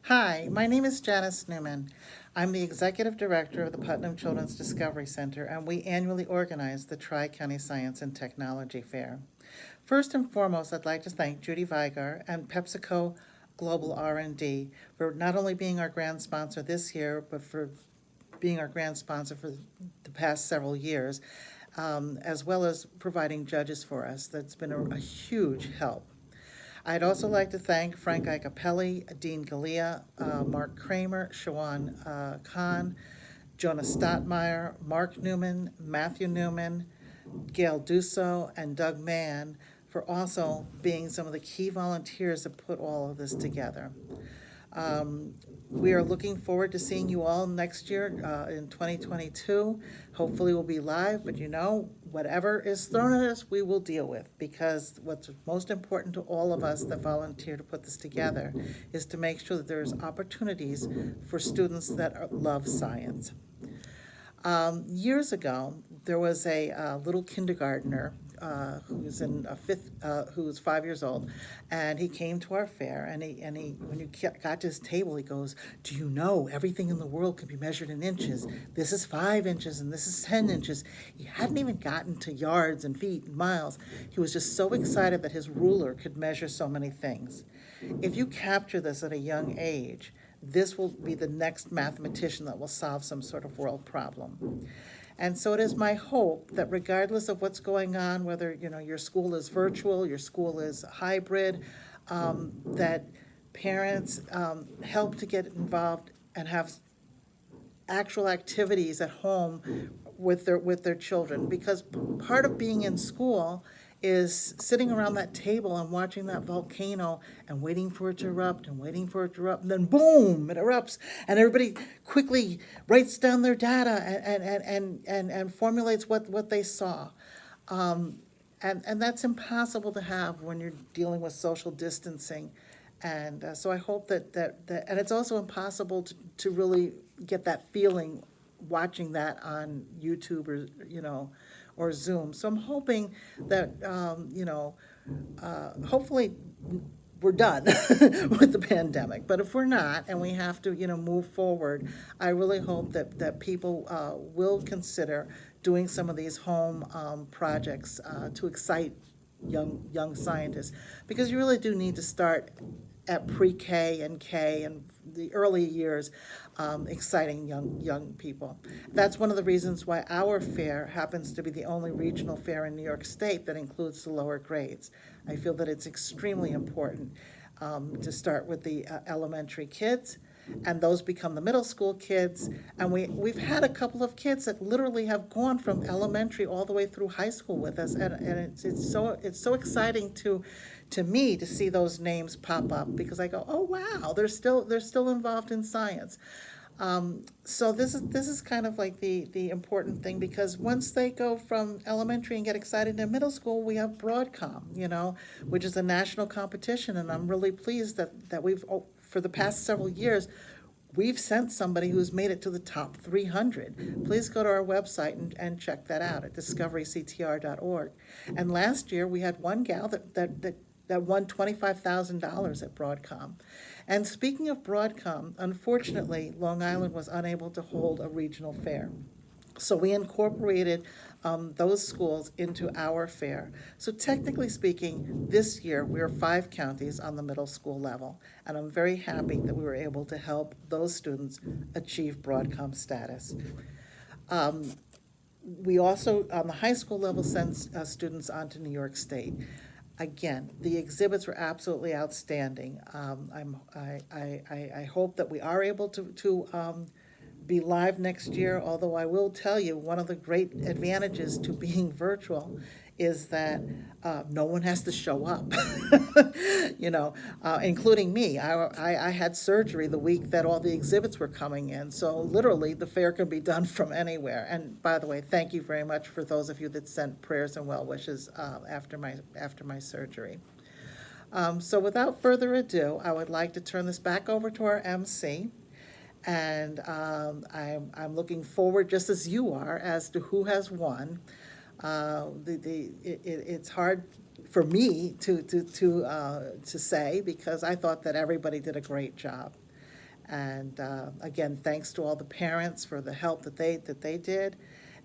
Hi, my name is Janice Newman. I'm the Executive Director of the Putnam Children's Discovery Center, and we annually organize the Tri-County Science and Technology Fair. First and foremost, I'd like to thank Judy Vigar and PepsiCo Global R&D for not only being our grand sponsor this year, but for being our grand sponsor for the past several years, as well as providing judges for us. That's been a huge help. I'd also like to thank Frank Icapelli, Dean Galea, Mark Kramer, Shawan Khan, Jonah Stottmeyer, Mark Newman, Matthew Newman, Gail Dusso, and Doug Mann for also being some of the key volunteers that put all of this together. We are looking forward to seeing you all next year in 2022. Hopefully, we'll be live, but whatever is thrown at us, we will deal with, because what's most important to all of us that volunteer to put this together is to make sure that there's opportunities for students that love science. Years ago, there was a little kindergartner who was in a fifth, who was 5 years old, and he came to our fair. And he, when you got to his table, he goes, "Do you know everything in the world can be measured in inches? This is 5 inches, and this is 10 inches." He hadn't even gotten to yards and feet and miles. He was just so excited that his ruler could measure so many things. If you capture this at a young age, this will be the next mathematician that will solve some sort of world problem. And so it is my hope that regardless of what's going on, whether your school is virtual, your school is hybrid, that parents help to get involved and have actual activities at home with their children, because part of being in school is sitting around that table and watching that volcano and waiting for it to erupt and waiting for it to erupt, and then boom, it erupts, and everybody quickly writes down their data and formulates what they saw. And that's impossible to have when you're dealing with social distancing. And so I hope that and it's also impossible to really get that feeling watching that on YouTube or Zoom. So I'm hoping that, hopefully we're done with the pandemic. But if we're not, and we have to, move forward, I really hope that people will consider doing some of these home projects to excite young scientists, because you really do need to start at pre-K and K and the early years, exciting young people. That's one of the reasons why our fair happens to be the only regional fair in New York State that includes the lower grades. I feel that it's extremely important to start with the elementary kids, and those become the middle school kids. And we've had a couple of kids that literally have gone from elementary all the way through high school with us, and it's so exciting to me to see those names pop up, because I go, oh wow, they're still involved in science. So this is kind of like the important thing, because once they go from elementary and get excited in middle school, we have Broadcom, which is a national competition, and I'm really pleased that we've, for the past several years, we've sent somebody who's made it to the top 300. Please go to our website and check that out at discoveryctr.org. And last year, we had one gal that won $25,000 at Broadcom. And speaking of Broadcom, unfortunately, Long Island was unable to hold a regional fair. So we incorporated those schools into our fair. So technically speaking, this year we're 5 counties on the middle school level, and I'm very happy that we were able to help those students achieve Broadcom status. We also, on the high school level, send students on to New York State. Again, the exhibits were absolutely outstanding. I hope that we are able to be live next year, although I will tell you, one of the great advantages to being virtual is that no one has to show up, including me. I had surgery the week that all the exhibits were coming in, so literally the fair can be done from anywhere. And by the way, thank you very much for those of you that sent prayers and well wishes after my surgery. So without further ado, I would like to turn this back over to our MC. And I'm looking forward, just as you are, as to who has won. It's hard for me to say, because I thought that everybody did a great job. And again, thanks to all the parents for the help that they did,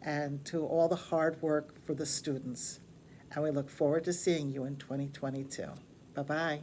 and to all the hard work for the students. And we look forward to seeing you in 2022. Bye-bye.